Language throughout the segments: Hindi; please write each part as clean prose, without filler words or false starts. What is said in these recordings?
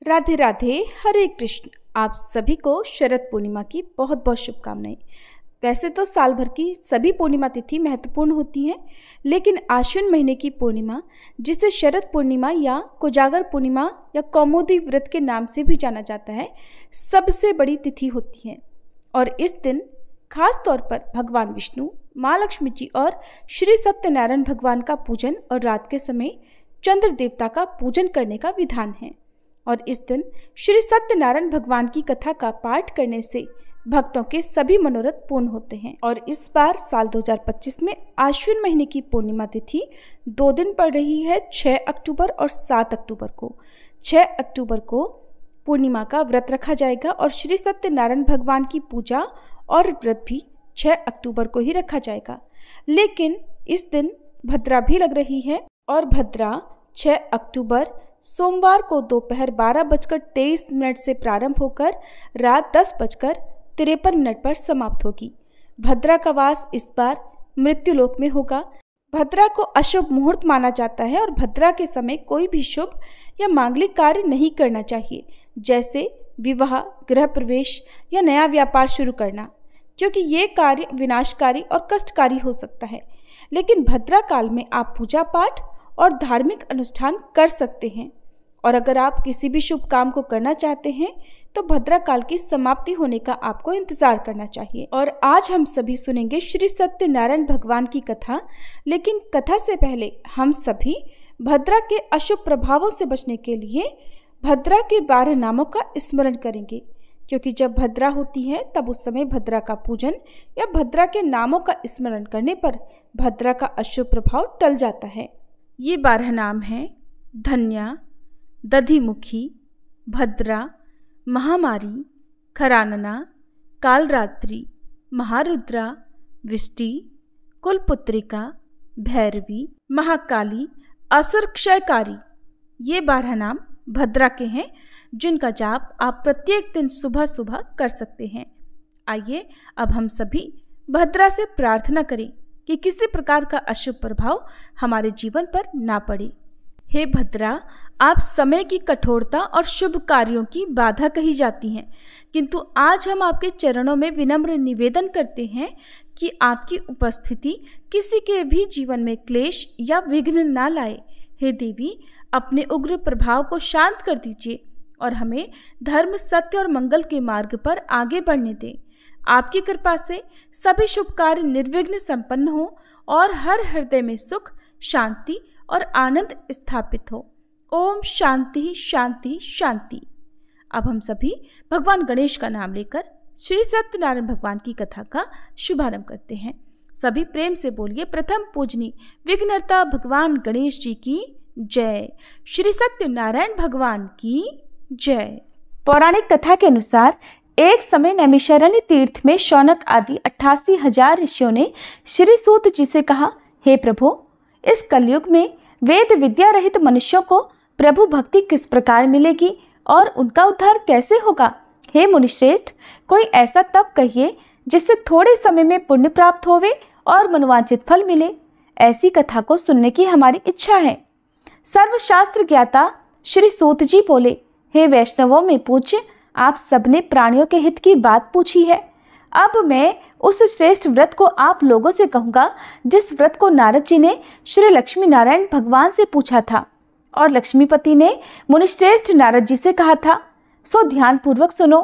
राधे राधे, हरे कृष्ण। आप सभी को शरद पूर्णिमा की बहुत बहुत शुभकामनाएं। वैसे तो साल भर की सभी पूर्णिमा तिथि महत्वपूर्ण होती हैं, लेकिन आश्विन महीने की पूर्णिमा, जिसे शरद पूर्णिमा या कोजागर पूर्णिमा या कौमुदी व्रत के नाम से भी जाना जाता है, सबसे बड़ी तिथि होती है। और इस दिन खास तौर पर भगवान विष्णु, माँ लक्ष्मी जी और श्री सत्यनारायण भगवान का पूजन और रात के समय चंद्र देवता का पूजन करने का विधान है। और इस दिन श्री सत्यनारायण भगवान की कथा का पाठ करने से भक्तों के सभी मनोरथ पूर्ण होते हैं। और इस बार साल 2025 में आश्विन महीने की पूर्णिमा तिथि 2 दिन पड़ रही है, 6 अक्टूबर और 7 अक्टूबर को। 6 अक्टूबर को पूर्णिमा का व्रत रखा जाएगा और श्री सत्यनारायण भगवान की पूजा और व्रत भी 6 अक्टूबर को ही रखा जाएगा। लेकिन इस दिन भद्रा भी लग रही है और भद्रा 6 अक्टूबर सोमवार को दोपहर 12:23 से प्रारंभ होकर रात 10:53 पर समाप्त होगी। भद्रा का वास इस बार मृत्युलोक में होगा। भद्रा को अशुभ मुहूर्त माना जाता है और भद्रा के समय कोई भी शुभ या मांगलिक कार्य नहीं करना चाहिए, जैसे विवाह, गृह प्रवेश या नया व्यापार शुरू करना, क्योंकि ये कार्य विनाशकारी और कष्टकारी हो सकता है। लेकिन भद्रा काल में आप पूजा पाठ और धार्मिक अनुष्ठान कर सकते हैं। और अगर आप किसी भी शुभ काम को करना चाहते हैं तो भद्रा काल की समाप्ति होने का आपको इंतजार करना चाहिए। और आज हम सभी सुनेंगे श्री सत्यनारायण भगवान की कथा। लेकिन कथा से पहले हम सभी भद्रा के अशुभ प्रभावों से बचने के लिए भद्रा के 12 नामों का स्मरण करेंगे, क्योंकि जब भद्रा होती है तब उस समय भद्रा का पूजन या भद्रा के नामों का स्मरण करने पर भद्रा का अशुभ प्रभाव टल जाता है। ये 12 नाम हैं: धन्या, दधिमुखी, भद्रा, महामारी, खरानना, कालरात्रि, महारुद्रा, विष्टि, कुलपुत्रिका, भैरवी, महाकाली, असुर क्षयकारी। ये 12 नाम भद्रा के हैं, जिनका जाप आप प्रत्येक दिन सुबह सुबह कर सकते हैं। आइए अब हम सभी भद्रा से प्रार्थना करें कि किसी प्रकार का अशुभ प्रभाव हमारे जीवन पर ना पड़े। हे भद्रा, आप समय की कठोरता और शुभ कार्यों की बाधा कही जाती हैं, किंतु आज हम आपके चरणों में विनम्र निवेदन करते हैं कि आपकी उपस्थिति किसी के भी जीवन में क्लेश या विघ्न ना लाए। हे देवी, अपने उग्र प्रभाव को शांत कर दीजिए और हमें धर्म, सत्य और मंगल के मार्ग पर आगे बढ़ने दें। आपकी कृपा से सभी शुभ कार्य निर्विघ्न संपन्न हो और हर हृदय में सुख, शांति और आनंद स्थापित हो। ओम शांति शांति शांति। अब हम सभी भगवान गणेश का नाम लेकर श्री सत्यनारायण भगवान की कथा का शुभारंभ करते हैं। सभी प्रेम से बोलिए: प्रथम पूजनी विघ्नहर्ता भगवान गणेश जी की जय। श्री सत्यनारायण भगवान की जय। पौराणिक कथा के अनुसार एक समय नैमिषारण्य तीर्थ में शौनक आदि 88,000 ऋषियों ने श्री सूत जी से कहा: हे प्रभु, इस कलयुग में वेद विद्या रहित मनुष्यों को प्रभु भक्ति किस प्रकार मिलेगी और उनका उद्धार कैसे होगा? हे मुनिश्रेष्ठ, कोई ऐसा तप कहिए जिससे थोड़े समय में पुण्य प्राप्त होवे और मनोवांछित फल मिले। ऐसी कथा को सुनने की हमारी इच्छा है। सर्वशास्त्र ज्ञाता श्री सूत जी बोले: हे वैष्णवों में पूज्य, आप सबने प्राणियों के हित की बात पूछी है। अब मैं उस श्रेष्ठ व्रत को आप लोगों से कहूँगा जिस व्रत को नारद जी ने श्री लक्ष्मी नारायण भगवान से पूछा था और लक्ष्मीपति ने मुनिश्रेष्ठ नारद जी से कहा था। सो ध्यान पूर्वक सुनो।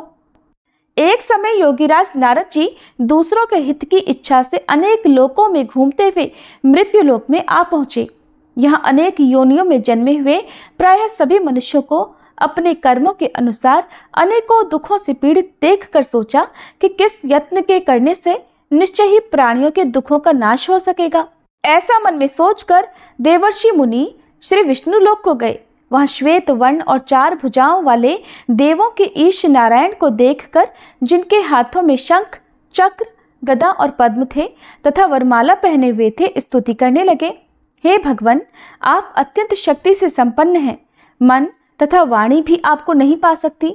एक समय योगीराज नारद जी दूसरों के हित की इच्छा से अनेक लोकों में घूमते हुए मृत्युलोक में आ पहुँचे। यहाँ अनेक योनियों में जन्मे हुए प्रायः सभी मनुष्यों को अपने कर्मों के अनुसार अनेकों दुखों से पीड़ित देखकर सोचा कि किस यत्न के करने से निश्चय ही प्राणियों के दुखों का नाश हो सकेगा। ऐसा मन में सोचकर देवर्षि मुनि श्री विष्णु लोक को गए। वहां श्वेत वर्ण और 4 भुजाओं वाले देवों के ईश नारायण को देखकर, जिनके हाथों में शंख, चक्र, गदा और पद्म थे तथा वरमाला पहने हुए थे, स्तुति करने लगे: हे भगवान, आप अत्यंत शक्ति से संपन्न हैं। मन तथा वाणी भी आपको नहीं पा सकती।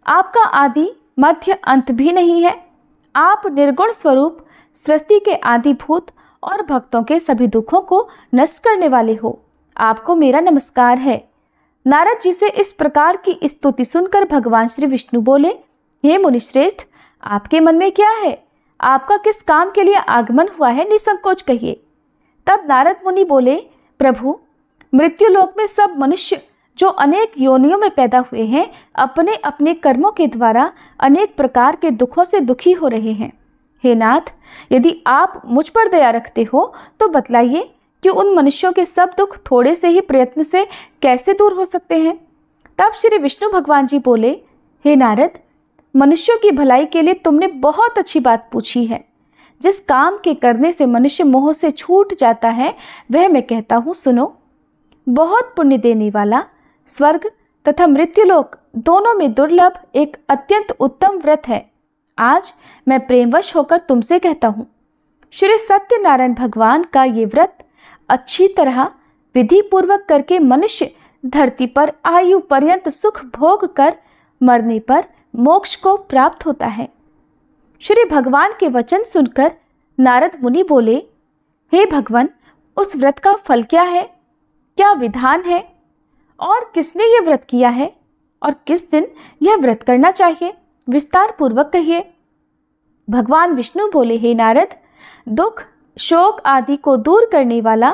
आपका आदि मध्य अंत भी नहीं है। आप निर्गुण स्वरूप, सृष्टि के आदिभूत और भक्तों के सभी दुखों को नष्ट करने वाले हो। आपको मेरा नमस्कार है। नारद जी से इस प्रकार की स्तुति सुनकर भगवान श्री विष्णु बोले, हे मुनिश्रेष्ठ, आपके मन में क्या है? आपका किस काम के लिए आगमन हुआ है? निसंकोच कहिए। तब नारद मुनि बोले, प्रभु, मृत्युलोक में सब मनुष्य जो अनेक योनियों में पैदा हुए हैं, अपने अपने कर्मों के द्वारा अनेक प्रकार के दुखों से दुखी हो रहे हैं। हे नाथ, यदि आप मुझ पर दया रखते हो तो बतलाइए कि उन मनुष्यों के सब दुख थोड़े से ही प्रयत्न से कैसे दूर हो सकते हैं। तब श्री विष्णु भगवान जी बोले, हे नारद, मनुष्यों की भलाई के लिए तुमने बहुत अच्छी बात पूछी है। जिस काम के करने से मनुष्य मोह से छूट जाता है वह मैं कहता हूँ, सुनो। बहुत पुण्य देने वाला स्वर्ग तथा मृत्युलोक दोनों में दुर्लभ एक अत्यंत उत्तम व्रत है। आज मैं प्रेमवश होकर तुमसे कहता हूँ, श्री सत्यनारायण भगवान का ये व्रत अच्छी तरह विधि पूर्वक करके मनुष्य धरती पर आयु पर्यंत सुख भोग कर मरने पर मोक्ष को प्राप्त होता है। श्री भगवान के वचन सुनकर नारद मुनि बोले, हे भगवान, उस व्रत का फल क्या है? क्या विधान है? और किसने यह व्रत किया है? और किस दिन यह व्रत करना चाहिए? विस्तार पूर्वक कहिए। भगवान विष्णु बोले, हे नारद, दुख शोक आदि को दूर करने वाला,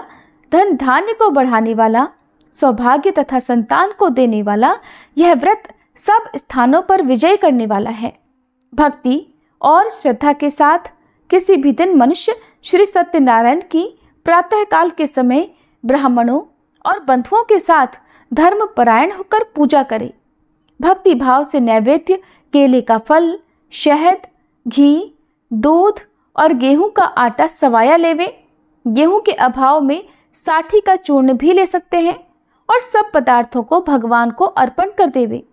धन धान्य को बढ़ाने वाला, सौभाग्य तथा संतान को देने वाला यह व्रत सब स्थानों पर विजय करने वाला है। भक्ति और श्रद्धा के साथ किसी भी दिन मनुष्य श्री सत्यनारायण की प्रातःकाल के समय ब्राह्मणों और बंधुओं के साथ धर्म परायण होकर पूजा करे। भक्ति भाव से नैवेद्य केले का फल, शहद, घी, दूध और गेहूं का आटा सवाया लेवे। गेहूं के अभाव में साठी का चूर्ण भी ले सकते हैं और सब पदार्थों को भगवान को अर्पण कर देवे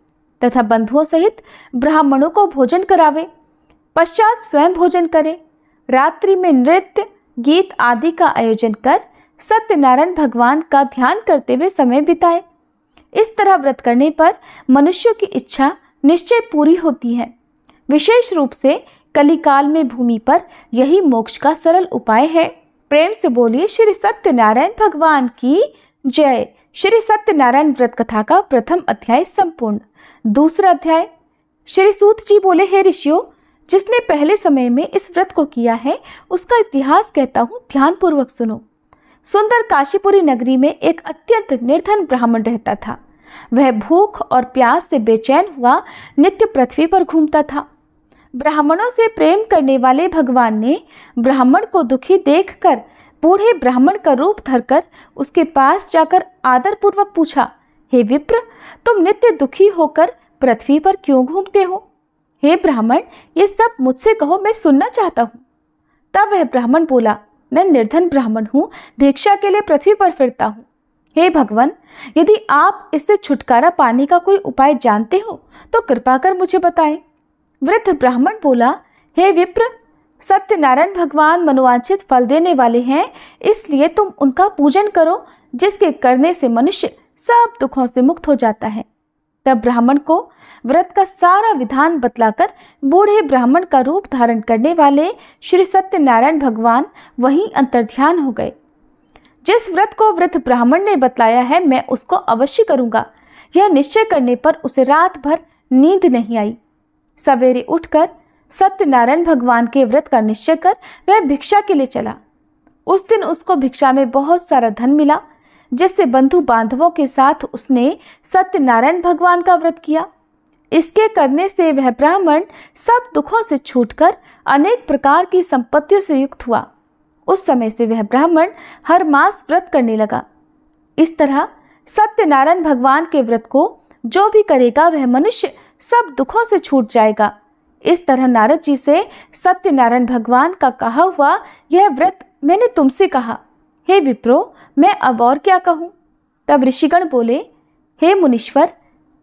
तथा बंधुओं सहित ब्राह्मणों को भोजन करावे। पश्चात स्वयं भोजन करे। रात्रि में नृत्य गीत आदि का आयोजन कर सत्यनारायण भगवान का ध्यान करते हुए समय बिताए। इस तरह व्रत करने पर मनुष्यों की इच्छा निश्चय पूरी होती है। विशेष रूप से कलिकाल में भूमि पर यही मोक्ष का सरल उपाय है। प्रेम से बोलिए श्री सत्यनारायण भगवान की जय। श्री सत्यनारायण व्रत कथा का प्रथम अध्याय संपूर्ण। दूसरा अध्याय। श्री सूत जी बोले, हे ऋषियों, जिसने पहले समय में इस व्रत को किया है उसका इतिहास कहता हूँ, ध्यान पूर्वक सुनो। सुंदर काशीपुरी नगरी में एक अत्यंत निर्धन ब्राह्मण रहता था। वह भूख और प्यास से बेचैन हुआ नित्य पृथ्वी पर घूमता था। ब्राह्मणों से प्रेम करने वाले भगवान ने ब्राह्मण को दुखी देखकर बूढ़े ब्राह्मण का रूप धरकर उसके पास जाकर आदर पूर्वक पूछा, हे विप्र, तुम नित्य दुखी होकर पृथ्वी पर क्यों घूमते हो? हे ब्राह्मण, ये सब मुझसे कहो, मैं सुनना चाहता हूँ। तब वह ब्राह्मण बोला, मैं निर्धन ब्राह्मण हूँ, भिक्षा के लिए पृथ्वी पर फिरता हूँ। हे भगवान, यदि आप इससे छुटकारा पाने का कोई उपाय जानते हो तो कृपा कर मुझे बताएं। वृद्ध ब्राह्मण बोला, हे विप्र, सत्यनारायण भगवान मनोवांछित फल देने वाले हैं, इसलिए तुम उनका पूजन करो, जिसके करने से मनुष्य सब दुखों से मुक्त हो जाता है। तब ब्राह्मण को व्रत का सारा विधान बतलाकर बूढ़े ब्राह्मण का रूप धारण करने वाले श्री सत्यनारायण भगवान वहीं अंतर्ध्यान हो गए। जिस व्रत को वृद्ध ब्राह्मण ने बतलाया है मैं उसको अवश्य करूंगा, यह निश्चय करने पर उसे रात भर नींद नहीं आई। सवेरे उठकर सत्यनारायण भगवान के व्रत का निश्चय कर वह भिक्षा के लिए चला। उस दिन उसको भिक्षा में बहुत सारा धन मिला, जिससे बंधु बांधवों के साथ उसने सत्यनारायण भगवान का व्रत किया। इसके करने से वह ब्राह्मण सब दुखों से छूटकर अनेक प्रकार की संपत्तियों से युक्त हुआ। उस समय से वह ब्राह्मण हर मास व्रत करने लगा। इस तरह सत्यनारायण भगवान के व्रत को जो भी करेगा वह मनुष्य सब दुखों से छूट जाएगा। इस तरह नारद जी से सत्यनारायण भगवान का कहा हुआ यह व्रत मैंने तुमसे कहा। हे विप्रो, मैं अब और क्या कहूँ? तब ऋषिगण बोले, हे मुनीश्वर,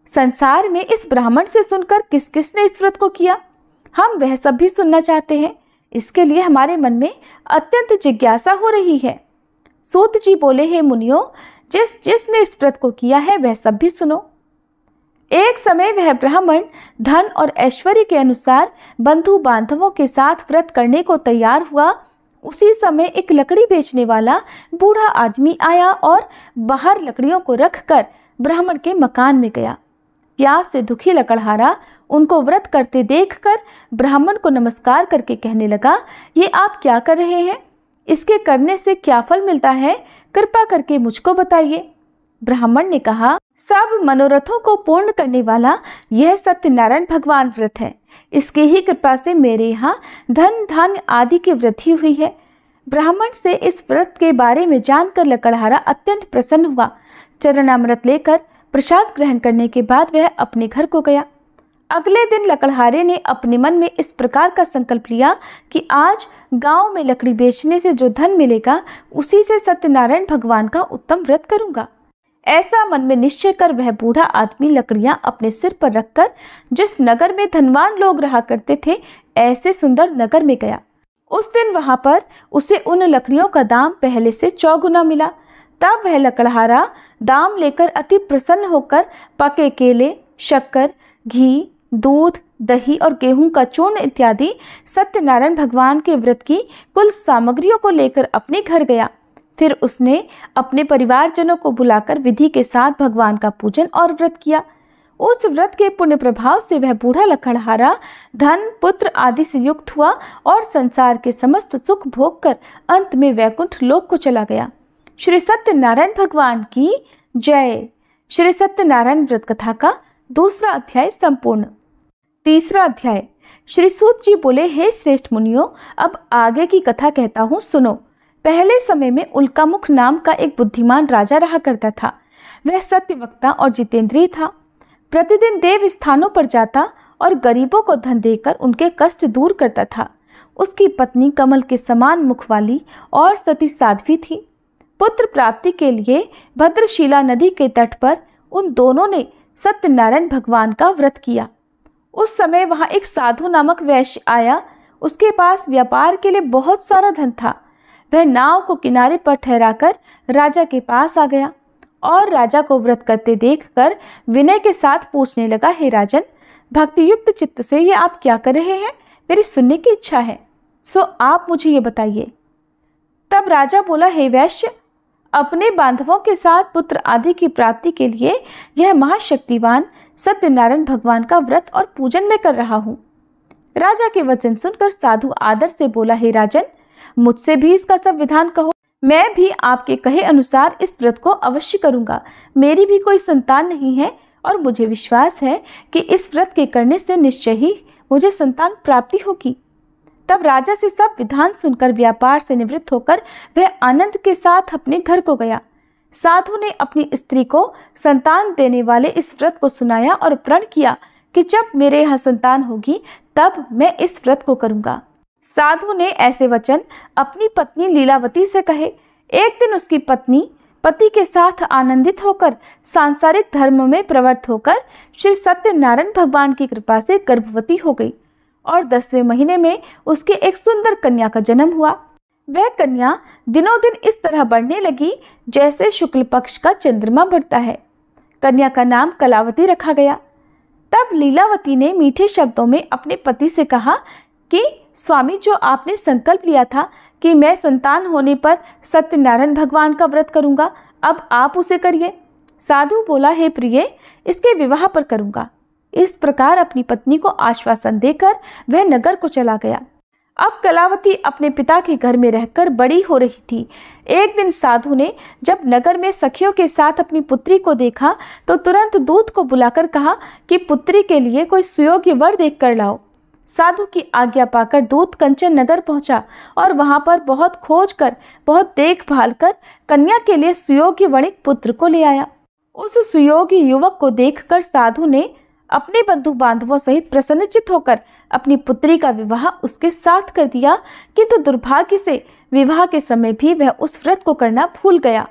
संसार में इस ब्राह्मण से सुनकर किस किसने इस व्रत को किया, हम वह सब भी सुनना चाहते हैं। इसके लिए हमारे मन में अत्यंत जिज्ञासा हो रही है। सूत जी बोले, हे मुनियों, जिसने इस व्रत को किया है वह सब भी सुनो। एक समय वह ब्राह्मण धन और ऐश्वर्य के अनुसार बंधु बांधवों के साथ व्रत करने को तैयार हुआ। उसी समय एक लकड़ी बेचने वाला बूढ़ा आदमी आया और बाहर लकड़ियों को रखकर ब्राह्मण के मकान में गया। प्यास से दुखी लकड़हारा उनको व्रत करते देखकर ब्राह्मण को नमस्कार करके कहने लगा, ये आप क्या कर रहे हैं? इसके करने से क्या फल मिलता है? कृपा करके मुझको बताइए। ब्राह्मण ने कहा, सब मनोरथों को पूर्ण करने वाला यह सत्यनारायण भगवान व्रत है। इसकी ही कृपा से मेरे यहाँ धन धान्य आदि की वृद्धि हुई है। ब्राह्मण से इस व्रत के बारे में जानकर लकड़हारा अत्यंत प्रसन्न हुआ। चरणामृत लेकर प्रसाद ग्रहण करने के बाद वह अपने घर को गया। अगले दिन लकड़हारे ने अपने मन में इस प्रकार का संकल्प लिया कि आज गांव में लकड़ी बेचने से जो धन मिलेगा उसी से सत्यनारायण भगवान का उत्तम व्रत करूंगा। ऐसा मन में निश्चय कर वह बूढ़ा आदमी लकड़ियां अपने सिर पर रखकर जिस नगर में धनवान लोग रहा करते थे ऐसे सुंदर नगर में गया। उस दिन वहां पर उसे उन लकड़ियों का दाम पहले से 4 गुना मिला। तब वह लकड़हारा दाम लेकर अति प्रसन्न होकर पके केले, शक्कर, घी, दूध, दही और गेहूं का चूर्ण इत्यादि सत्यनारायण भगवान के व्रत की कुल सामग्रियों को लेकर अपने घर गया। फिर उसने अपने परिवारजनों को बुलाकर विधि के साथ भगवान का पूजन और व्रत किया। उस व्रत के पुण्य प्रभाव से वह बूढ़ा लकड़हारा धन, पुत्र आदि से युक्त हुआ और संसार के समस्त सुख भोग कर अंत में वैकुंठ लोक को चला गया। श्री सत्यनारायण भगवान की जय। श्री सत्यनारायण व्रत कथा का 2वां अध्याय संपूर्ण। 3वां अध्याय। श्री सूत जी बोले, हे श्रेष्ठ मुनियों, अब आगे की कथा कहता हूँ, सुनो। पहले समय में उल्कामुख नाम का एक बुद्धिमान राजा रहा करता था। वह सत्यवक्ता और जितेंद्रिय था। प्रतिदिन देव स्थानों पर जाता और गरीबों को धन देकर उनके कष्ट दूर करता था। उसकी पत्नी कमल के समान मुख वाली और सती साध्वी थी। पुत्र प्राप्ति के लिए भद्रशिला नदी के तट पर उन दोनों ने सत्यनारायण भगवान का व्रत किया। उस समय वहां एक साधु नामक वैश्य आया। उसके पास व्यापार के लिए बहुत सारा धन था। वह नाव को किनारे पर ठहराकर राजा के पास आ गया और राजा को व्रत करते देखकर विनय के साथ पूछने लगा, हे राजन, भक्ति युक्त चित्त से ये आप क्या कर रहे हैं? मेरी सुनने की इच्छा है, सो आप मुझे ये बताइए। तब राजा बोला, हे वैश्य, अपने बांधवों के साथ पुत्र आदि की प्राप्ति के लिए यह महाशक्तिवान सत्यनारायण भगवान का व्रत और पूजन में कर रहा हूँ। राजा के वचन सुनकर साधु आदर से बोला, हे राजन, मुझसे भी इसका सब विधान कहो। मैं भी आपके कहे अनुसार इस व्रत को अवश्य करूंगा। मेरी भी कोई संतान नहीं है और मुझे विश्वास है कि इस व्रत के करने से निश्चय ही मुझे संतान प्राप्ति होगी। तब राजा से सब विधान सुनकर व्यापार से निवृत्त होकर वह आनंद के साथ अपने घर को गया। साधु ने अपनी स्त्री को संतान देने वाले इस व्रत को सुनाया और प्रण किया कि जब मेरे यहाँ संतान होगी तब मैं इस व्रत को करूंगा। साधु ने ऐसे वचन अपनी पत्नी लीलावती से कहे। एक दिन उसकी पत्नी पति के साथ आनंदित होकर सांसारिक धर्म में प्रवृत्त होकर श्री सत्यनारायण भगवान की कृपा से गर्भवती हो गई और 10वें महीने में उसके एक सुंदर कन्या का जन्म हुआ। वह कन्या दिनों दिन इस तरह बढ़ने लगी जैसे शुक्ल पक्ष का चंद्रमा बढ़ता है। कन्या का नाम कलावती रखा गया। तब लीलावती ने मीठे शब्दों में अपने पति से कहा कि स्वामी, जो आपने संकल्प लिया था कि मैं संतान होने पर सत्यनारायण भगवान का व्रत करूंगा, अब आप उसे करिए। साधु बोला, हे प्रिय, इसके विवाह पर करूंगा। इस प्रकार अपनी पत्नी को आश्वासन देकर वह नगर को चला गया। अब कलावती अपने पिता के घर में रहकर बड़ी हो रही थी। एक दिन साधु ने जब नगर में सखियों के साथ अपनी पुत्री को देखा तो तुरंत दूत को बुलाकर कहा कि पुत्री के लिए कोई सुयोग्य वर देख कर लाओ। साधु की आज्ञा पाकर दूत कंचन नगर पहुंचा और वहां पर बहुत खोज कर, बहुत देखभाल कर कन्या के लिए सुयोग्य वणिक पुत्र को ले आया। उस सुयोग्य युवक को देखकर साधु ने अपने बंधु बांधवों सहित प्रसन्नचित होकर अपनी पुत्री का विवाह उसके साथ कर दिया, किंतु दुर्भाग्य से विवाह के समय भी वह उस व्रत को करना भूल गया।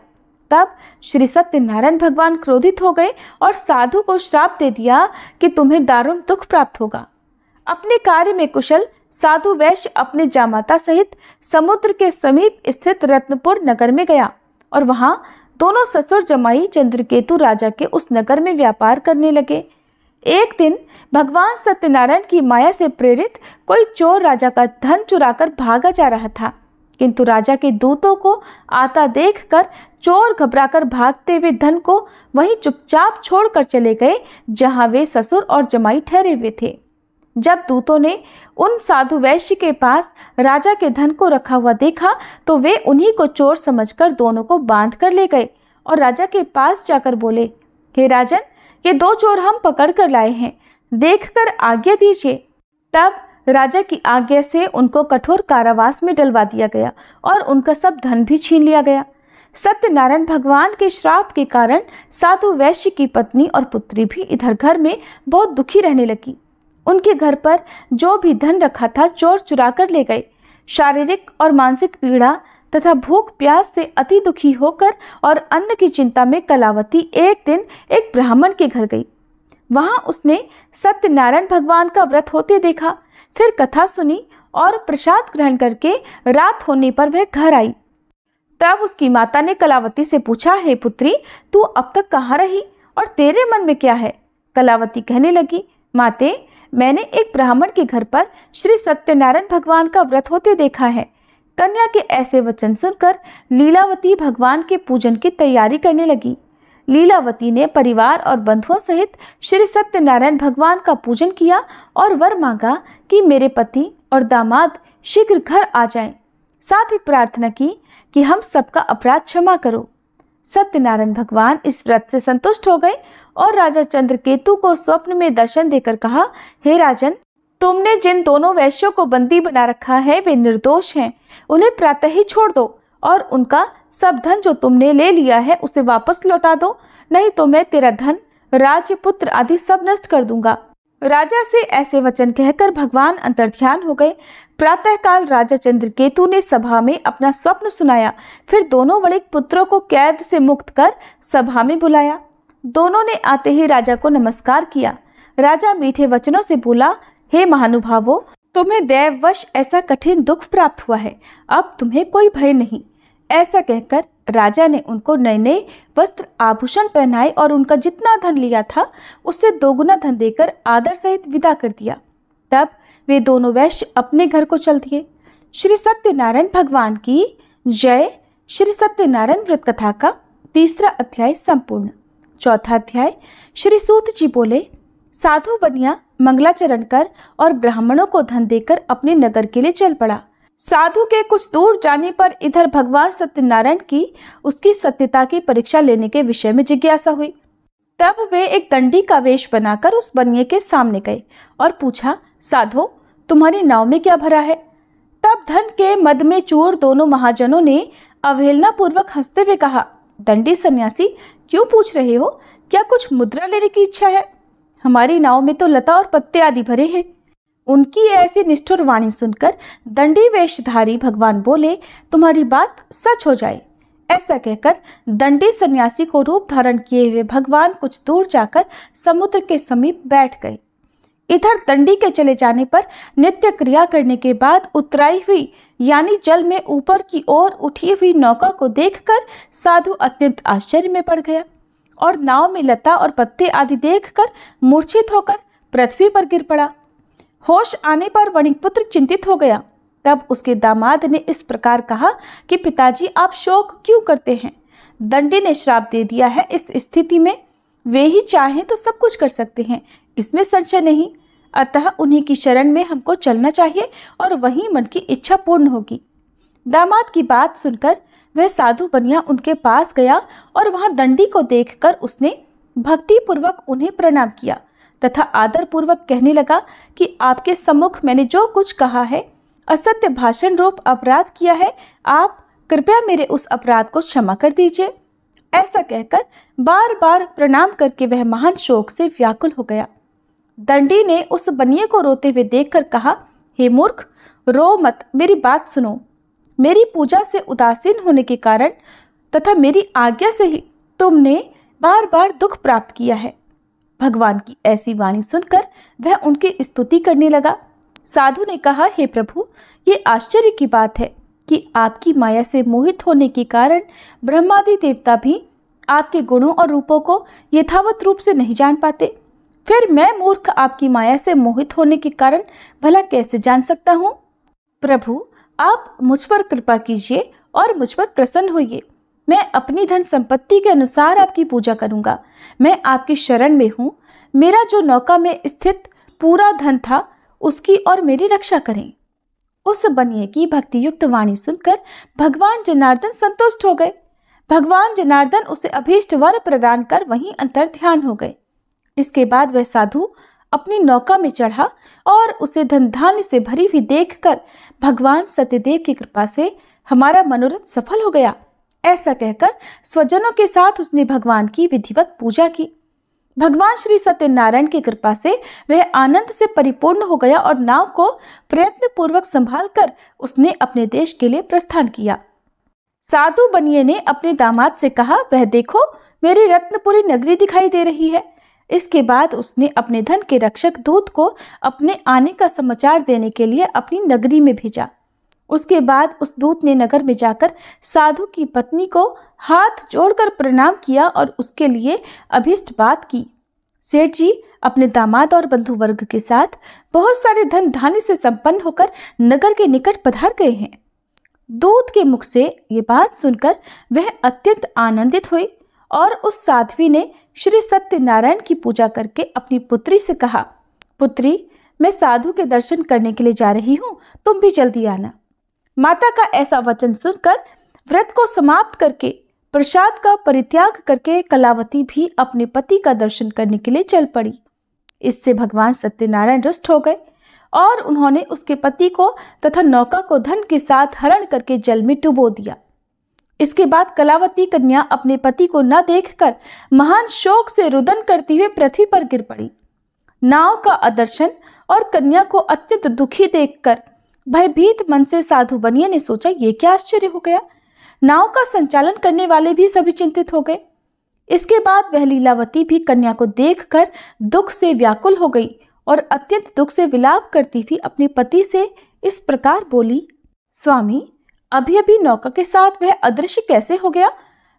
तब श्री सत्यनारायण भगवान क्रोधित हो गए और साधु को श्राप दे दिया कि तुम्हें दारुण दुख प्राप्त होगा। अपने कार्य में कुशल साधु वैश्य अपने जामाता सहित समुद्र के समीप स्थित रत्नपुर नगर में गया और वहां दोनों ससुर जमाई चंद्रकेतु राजा के उस नगर में व्यापार करने लगे। एक दिन भगवान सत्यनारायण की माया से प्रेरित कोई चोर राजा का धन चुराकर भागा जा रहा था। किंतु राजा के दूतों को आता देखकर चोर घबराकर भागते हुए धन को वहीं चुपचाप छोड़कर चले गए जहां वे ससुर और जमाई ठहरे हुए थे। जब दूतों ने उन साधु वैश्य के पास राजा के धन को रखा हुआ देखा तो वे उन्हीं को चोर समझकर दोनों को बांध कर ले गए और राजा के पास जाकर बोले, हे राजन, ये 2 चोर हम पकड़ कर लाए हैं, देखकर आज्ञा दीजिए। तब राजा की आज्ञा से उनको कठोर कारावास में डलवा दिया गया और उनका सब धन भी छीन लिया गया। सत्यनारायण भगवान के श्राप के कारण साधु वैश्य की पत्नी और पुत्री भी इधर घर में बहुत दुखी रहने लगी। उनके घर पर जो भी धन रखा था चोर चुरा कर ले गए। शारीरिक और मानसिक पीड़ा तथा भूख प्यास से अति दुखी होकर और अन्न की चिंता में कलावती एक दिन एक ब्राह्मण के घर गई। वहां उसने सत्यनारायण भगवान का व्रत होते देखा, फिर कथा सुनी और प्रसाद ग्रहण करके रात होने पर वह घर आई। तब उसकी माता ने कलावती से पूछा, हे पुत्री, तू अब तक कहाँ रही और तेरे मन में क्या है? कलावती कहने लगी, माते, मैंने एक ब्राह्मण के घर पर श्री सत्यनारायण भगवान का व्रत होते देखा है। कन्या के ऐसे वचन सुनकर लीलावती भगवान के पूजन की तैयारी करने लगी। लीलावती ने परिवार और बंधुओं सहित श्री सत्यनारायण भगवान का पूजन किया और वर मांगा कि मेरे पति और दामाद शीघ्र घर आ जाएं। साथ ही प्रार्थना की कि हम सबका अपराध क्षमा करो। सत्यनारायण भगवान इस व्रत से संतुष्ट हो गए और राजा चंद्रकेतु को स्वप्न में दर्शन देकर कहा, हे राजन, तुमने जिन दोनों वैश्यों को बंदी बना रखा है वे निर्दोष हैं, उन्हें प्रातः ही छोड़ दो और उनका सब धन जो तुमने ले लिया है उसे वापस लौटा दो, नहीं तो मैं तेरा धन, राज्य, पुत्र आदि सब नष्ट कर दूंगा। राजा से ऐसे वचन कहकर भगवान अंतर्ध्यान हो गए। प्रातःकाल राजा चंद्रकेतु ने सभा में अपना स्वप्न सुनाया, फिर दोनों वणिक पुत्रों को कैद से मुक्त कर सभा में बुलाया। दोनों ने आते ही राजा को नमस्कार किया। राजा मीठे वचनों से बोला, हे महानुभावों, तुम्हें दैववश ऐसा कठिन दुख प्राप्त हुआ है, अब तुम्हें कोई भय नहीं। ऐसा कहकर राजा ने उनको नए नए वस्त्र आभूषण पहनाए और उनका जितना धन लिया था उससे 2 गुना धन देकर आदर सहित विदा कर दिया। तब वे दोनों वैश्य अपने घर को चल दिए। श्री सत्यनारायण भगवान की जय। श्री सत्यनारायण व्रत कथा का 3रा अध्याय संपूर्ण। 4था अध्याय। श्री सूत जी बोले, साधु बनिया मंगलाचरण कर और ब्राह्मणों को धन देकर अपने नगर के लिए चल पड़ा। साधु के कुछ दूर जाने पर इधर भगवान सत्यनारायण की उसकी सत्यता की परीक्षा लेने के विषय में जिज्ञासा हुई। तब वे एक दंडी का वेश बनाकर उस बनिए के सामने गए और पूछा, साधो, तुम्हारी नाव में क्या भरा है? तब धन के मद में चूर दोनों महाजनों ने अवहेलना पूर्वक हंसते हुए कहा, दंडी सन्यासी, क्यों पूछ रहे हो? क्या कुछ मुद्रा लेने की इच्छा है? हमारी नाव में तो लता और पत्ते आदि भरे हैं। उनकी ऐसी निष्ठुर वाणी सुनकर दंडी वेशधारी भगवान बोले, तुम्हारी बात सच हो जाए। ऐसा कहकर दंडी सन्यासी को रूप धारण किए हुए भगवान कुछ दूर जाकर समुद्र के समीप बैठ गए। इधर दंडी के चले जाने पर नित्य क्रिया करने के बाद उतराई हुई यानी जल में ऊपर की ओर उठी हुई नौका को देखकर साधु अत्यंत आश्चर्य में पड़ गया और नाव में लता और पत्ते आदि देखकर मूर्छित होकर पृथ्वी पर गिर पड़ा। होश आने पर वणिक पुत्र चिंतित हो गया। तब उसके दामाद ने इस प्रकार कहा कि पिताजी, आप शोक क्यों करते हैं? दंडी ने श्राप दे दिया है। इस स्थिति में वे ही चाहें तो सब कुछ कर सकते हैं, इसमें संशय नहीं। अतः उन्हीं की शरण में हमको चलना चाहिए और वहीं मन की इच्छा पूर्ण होगी। दामाद की बात सुनकर वह साधु बनिया उनके पास गया और वहां दंडी को देखकर उसने भक्ति पूर्वक उन्हें प्रणाम किया तथा आदर पूर्वक कहने लगा कि आपके सम्मुख मैंने जो कुछ कहा है, असत्य भाषण रूप अपराध किया है, आप कृपया मेरे उस अपराध को क्षमा कर दीजिए। ऐसा कहकर बार बार प्रणाम करके वह महान शोक से व्याकुल हो गया। दंडी ने उस बनिए को रोते हुए देखकर कहा, हे मूर्ख, रो मत, मेरी बात सुनो। मेरी पूजा से उदासीन होने के कारण तथा मेरी आज्ञा से ही तुमने बार बार दुख प्राप्त किया है। भगवान की ऐसी वाणी सुनकर वह उनकी स्तुति करने लगा। साधु ने कहा, हे प्रभु, ये आश्चर्य की बात है कि आपकी माया से मोहित होने के कारण ब्रह्मादि देवता भी आपके गुणों और रूपों को यथावत रूप से नहीं जान पाते। फिर मैं मूर्ख आपकी माया से मोहित होने के कारण भला कैसे जान सकता हूँ? प्रभु, आप मुझ पर कृपा कीजिए और मुझ पर प्रसन्न होइए। मैं अपनी धन संपत्ति के अनुसार आपकी पूजा करूंगा। मैं आपकी शरण में हूँ। मेरा जो नौका में स्थित पूरा धन था उसकी और मेरी रक्षा करें। उस बनिए की भक्ति युक्त वाणी सुनकर भगवान जनार्दन संतुष्ट हो गए। भगवान जनार्दन उसे अभीष्ट वर प्रदान कर वहीं अंतर ध्यान हो गए। इसके बाद वह साधु अपनी नौका में चढ़ा और उसे धन धान्य से भरी हुई देखकर भगवान सत्यदेव की कृपा से हमारा मनोरथ सफल हो गया, ऐसा कहकर स्वजनों के साथ उसने भगवान की विधिवत पूजा की। भगवान श्री सत्यनारायण की कृपा से वह आनंद से परिपूर्ण हो गया और नाव को प्रयत्न पूर्वक संभालकर उसने अपने देश के लिए प्रस्थान किया। साधु बनिए ने अपने दामाद से कहा, वह देखो मेरी रत्नपुरी नगरी दिखाई दे रही है। इसके बाद उसने अपने धन के रक्षक दूत को अपने आने का समाचार देने के लिए अपनी नगरी में भेजा। उसके बाद उस दूत ने नगर में जाकर साधु की पत्नी को हाथ जोड़कर प्रणाम किया और उसके लिए अभीष्ट बात की। सेठ जी अपने दामाद और बंधु वर्ग के साथ बहुत सारे धन धान्य से संपन्न होकर नगर के निकट पधार गए हैं। दूत के मुख से ये बात सुनकर वह अत्यंत आनंदित हुई और उस साध्वी ने श्री सत्यनारायण की पूजा करके अपनी पुत्री से कहा, पुत्री मैं साधु के दर्शन करने के लिए जा रही हूँ, तुम भी जल्दी आना। माता का ऐसा वचन सुनकर व्रत को समाप्त करके प्रसाद का परित्याग करके कलावती भी अपने पति का दर्शन करने के लिए चल पड़ी। इससे भगवान सत्यनारायण रुष्ट हो गए और उन्होंने उसके पति को तथा नौका को धन के साथ हरण करके जल में डुबो दिया। इसके बाद कलावती कन्या अपने पति को न देखकर महान शोक से रुदन करती हुए पृथ्वी पर गिर पड़ी। नाव का अदर्शन और कन्या को अत्यंत दुखी देखकर भयभीत मन से साधु बनिए ने सोचा, ये क्या आश्चर्य हो गया। नाव का संचालन करने वाले भी सभी चिंतित हो गए। इसके बाद वह लीलावती भी कन्या को देखकर दुख से व्याकुल हो गई और अत्यंत दुख से विलाप करती हुई अपने पति से इस प्रकार बोली, स्वामी अभी अभी नौका के साथ वह अदृश्य कैसे हो गया।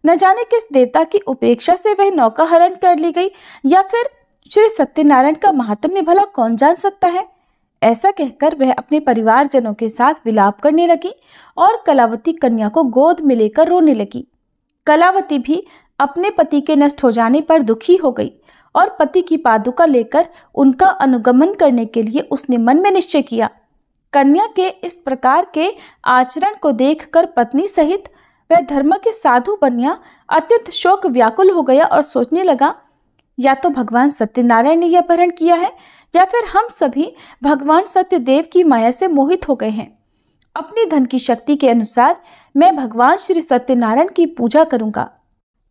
न जाने किस देवता की उपेक्षा से वह नौका हरण कर ली गई या फिर श्री सत्यनारायण का महात्म्य भला कौन जान सकता है। ऐसा कहकर वह अपने परिवारजनों के साथ विलाप करने लगी और कलावती कन्या को गोद में लेकर रोने लगी। कलावती भी अपने पति के नष्ट हो जाने पर दुखी हो गई और पति की पादुका लेकर उनका अनुगमन करने के लिए उसने मन में निश्चय किया। कन्या के इस प्रकार के आचरण को देखकर पत्नी सहित वह धर्म के साधु बनिया अत्यंत शोक व्याकुल हो गया और सोचने लगा, या तो भगवान सत्यनारायण ने यह अपहरण किया है या फिर हम सभी भगवान सत्यदेव की माया से मोहित हो गए हैं। अपनी धन की शक्ति के अनुसार मैं भगवान श्री सत्यनारायण की पूजा करूंगा।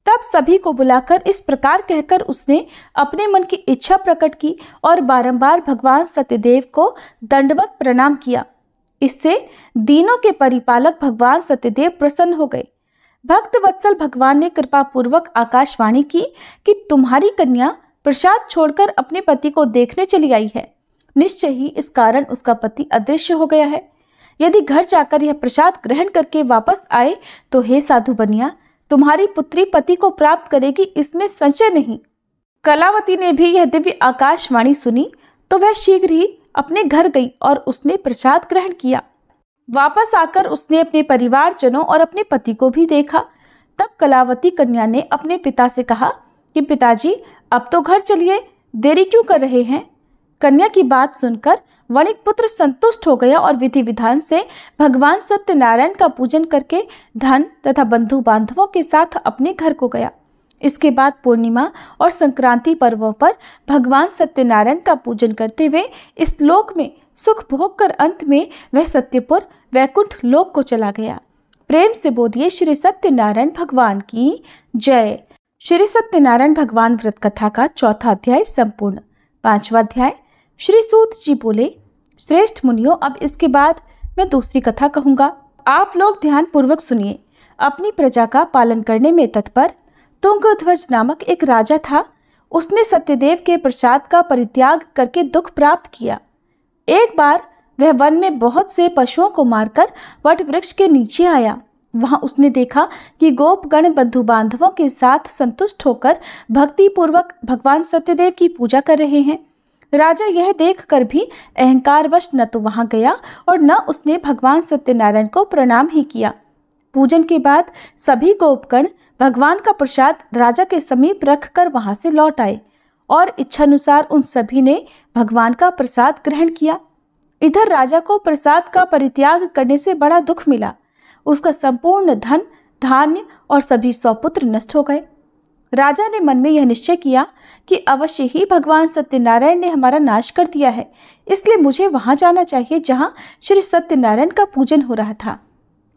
तब सभी को बुलाकर इस प्रकार कहकर उसने अपने मन की इच्छा प्रकट की और बारंबार भगवान सत्यदेव को दंडवत प्रणाम किया। इससे दीनों के परिपालक भगवान सत्यदेव प्रसन्न हो गए। भक्त वत्सल भगवान ने कृपा पूर्वक आकाशवाणी की कि तुम्हारी कन्या प्रसाद छोड़कर अपने पति को देखने चली आई है। निश्चय ही इस कारण उसका पति अदृश्य हो गया है। यदि घर जाकर यह प्रसाद ग्रहण करके वापस आए तो हे साधु बनिया, तुम्हारी पुत्री पति को प्राप्त करेगी, इसमें संशय नहीं। कलावती ने भी यह दिव्य आकाशवाणी सुनी तो वह शीघ्र ही अपने घर गई और उसने प्रसाद ग्रहण किया। वापस आकर उसने अपने परिवारजनों और अपने पति को भी देखा। तब कलावती कन्या ने अपने पिता से कहा कि पिताजी अब तो घर चलिए, देरी क्यों कर रहे हैं। कन्या की बात सुनकर वणिक पुत्र संतुष्ट हो गया और विधि विधान से भगवान सत्यनारायण का पूजन करके धन तथा बंधु बांधवों के साथ अपने घर को गया। इसके बाद पूर्णिमा और संक्रांति पर्वों पर भगवान सत्यनारायण का पूजन करते हुए इस लोक में सुख भोग कर अंत में वह सत्यपुर वैकुंठ लोक को चला गया। प्रेम से बोलिए श्री सत्यनारायण भगवान की जय। श्री सत्यनारायण भगवान व्रत कथा का चौथा अध्याय संपूर्ण। पांचवा अध्याय। श्री सूत जी बोले, श्रेष्ठ मुनियों, अब इसके बाद मैं दूसरी कथा कहूँगा, आप लोग ध्यान पूर्वक सुनिए। अपनी प्रजा का पालन करने में तत्पर तुंगध्वज नामक एक राजा था। उसने सत्यदेव के प्रसाद का परित्याग करके दुख प्राप्त किया। एक बार वह वन में बहुत से पशुओं को मारकर वट वृक्ष के नीचे आया। वहां उसने देखा कि गोपगण बंधु बांधवों के साथ संतुष्ट होकर भक्ति पूर्वक भगवान सत्यदेव की पूजा कर रहे हैं। राजा यह देखकर भी अहंकारवश न तो वहां गया और न उसने भगवान सत्यनारायण को प्रणाम ही किया। पूजन के बाद सभी गोपगण भगवान का प्रसाद राजा के समीप रखकर वहां से लौट आए और इच्छानुसार उन सभी ने भगवान का प्रसाद ग्रहण किया। इधर राजा को प्रसाद का परित्याग करने से बड़ा दुख मिला। उसका संपूर्ण धन, धान्य और सभी सौपुत्र नष्ट हो गए। राजा ने मन में यह निश्चय किया कि अवश्य ही भगवान सत्यनारायण ने हमारा नाश कर दिया है, इसलिए मुझे वहां जाना चाहिए जहां श्री सत्यनारायण का पूजन हो रहा था।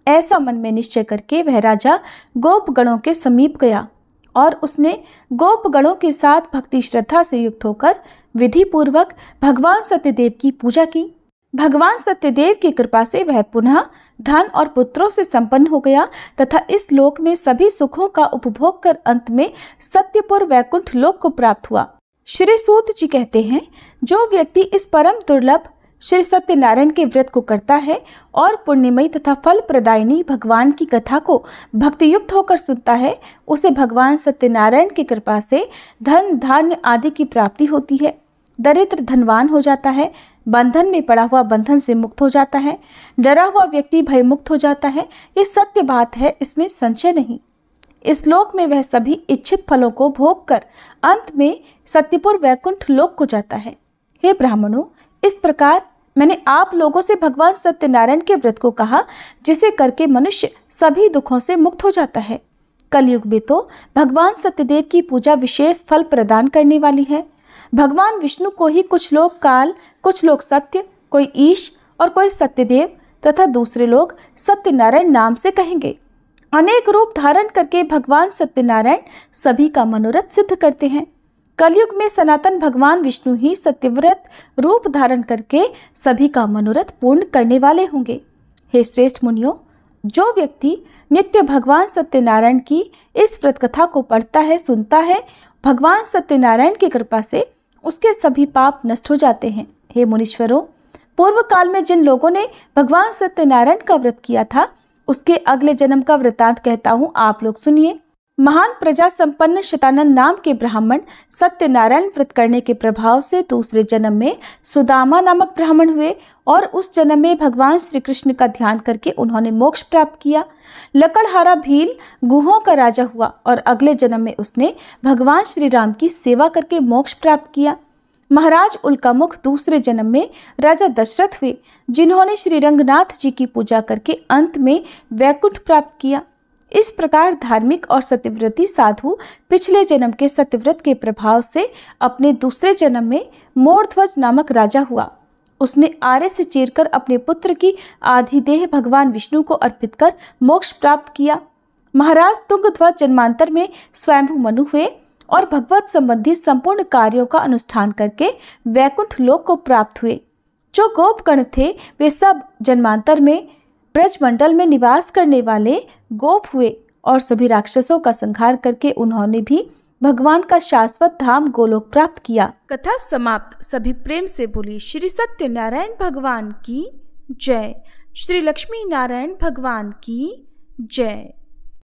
ऐसा मन में निश्चय करके वह राजा गोपगणों के समीप गया और उसने गोपगणों के साथ भक्ति श्रद्धा से युक्त होकर विधि पूर्वक भगवान सत्यदेव की पूजा की। भगवान सत्यदेव की कृपा से वह पुनः धन और पुत्रों से संपन्न हो गया तथा इस लोक में सभी सुखों का उपभोग कर अंत में सत्यपुर वैकुंठ लोक को प्राप्त हुआ। श्री सूत जी कहते हैं, जो व्यक्ति इस परम दुर्लभ श्री सत्यनारायण के व्रत को करता है और पुण्यमयी तथा फल प्रदायिनी भगवान की कथा को भक्ति युक्त होकर सुनता है, उसे भगवान सत्यनारायण की कृपा से धन, धान्य आदि की प्राप्ति होती है। दरिद्र धनवान हो जाता है, बंधन में पड़ा हुआ बंधन से मुक्त हो जाता है, डरा हुआ व्यक्ति भय मुक्त हो जाता है। ये सत्य बात है, इसमें संशय नहीं। इस लोक में वह सभी इच्छित फलों को भोग कर अंत में सत्यपुर वैकुंठ लोक को जाता है। हे ब्राह्मणों, इस प्रकार मैंने आप लोगों से भगवान सत्यनारायण के व्रत को कहा, जिसे करके मनुष्य सभी दुखों से मुक्त हो जाता है। कलयुग में तो भगवान सत्यदेव की पूजा विशेष फल प्रदान करने वाली है। भगवान विष्णु को ही कुछ लोग काल, कुछ लोग सत्य, कोई ईश और कोई सत्यदेव तथा दूसरे लोग सत्यनारायण नाम से कहेंगे। अनेक रूप धारण करके भगवान सत्यनारायण सभी का मनोरथ सिद्ध करते हैं। कलयुग में सनातन भगवान विष्णु ही सत्यव्रत रूप धारण करके सभी का मनोरथ पूर्ण करने वाले होंगे। हे श्रेष्ठ मुनियों, जो व्यक्ति नित्य भगवान सत्यनारायण की इस व्रत कथा को पढ़ता है, सुनता है, भगवान सत्यनारायण की कृपा से उसके सभी पाप नष्ट हो जाते हैं। हे मुनीश्वरों, पूर्व काल में जिन लोगों ने भगवान सत्यनारायण का व्रत किया था, उसके अगले जन्म का वृतांत कहता हूँ, आप लोग सुनिए। महान प्रजा संपन्न शतानंद नाम के ब्राह्मण सत्यनारायण व्रत करने के प्रभाव से दूसरे जन्म में सुदामा नामक ब्राह्मण हुए और उस जन्म में भगवान श्री कृष्ण का ध्यान करके उन्होंने मोक्ष प्राप्त किया। लकड़हारा भील गुहों का राजा हुआ और अगले जन्म में उसने भगवान श्री राम की सेवा करके मोक्ष प्राप्त किया। महाराज उल्कामुख दूसरे जन्म में राजा दशरथ हुए, जिन्होंने श्री रंगनाथ जी की पूजा करके अंत में वैकुंठ प्राप्त किया। इस प्रकार धार्मिक और सत्यव्रती साधु पिछले जन्म के सत्यव्रत के प्रभाव से अपने दूसरे जन्म में मोरध्वज नामक राजा हुआ। उसने आरे से चीरकर अपने पुत्र की आधी देह भगवान विष्णु को अर्पित कर मोक्ष प्राप्त किया। महाराज तुंगध्वज जन्मांतर में स्वयंभू मनु हुए और भगवत संबंधी संपूर्ण कार्यों का अनुष्ठान करके वैकुंठ लोक को प्राप्त हुए। जो गोपगण थे वे सब जन्मांतर में ब्रजमंडल में निवास करने वाले गोप हुए और सभी राक्षसों का संहार करके उन्होंने भी भगवान का शाश्वत धाम गोलोक प्राप्त किया। कथा समाप्त। सभी प्रेम से बोली श्री सत्यनारायण भगवान की जय। श्री लक्ष्मी नारायण भगवान की जय।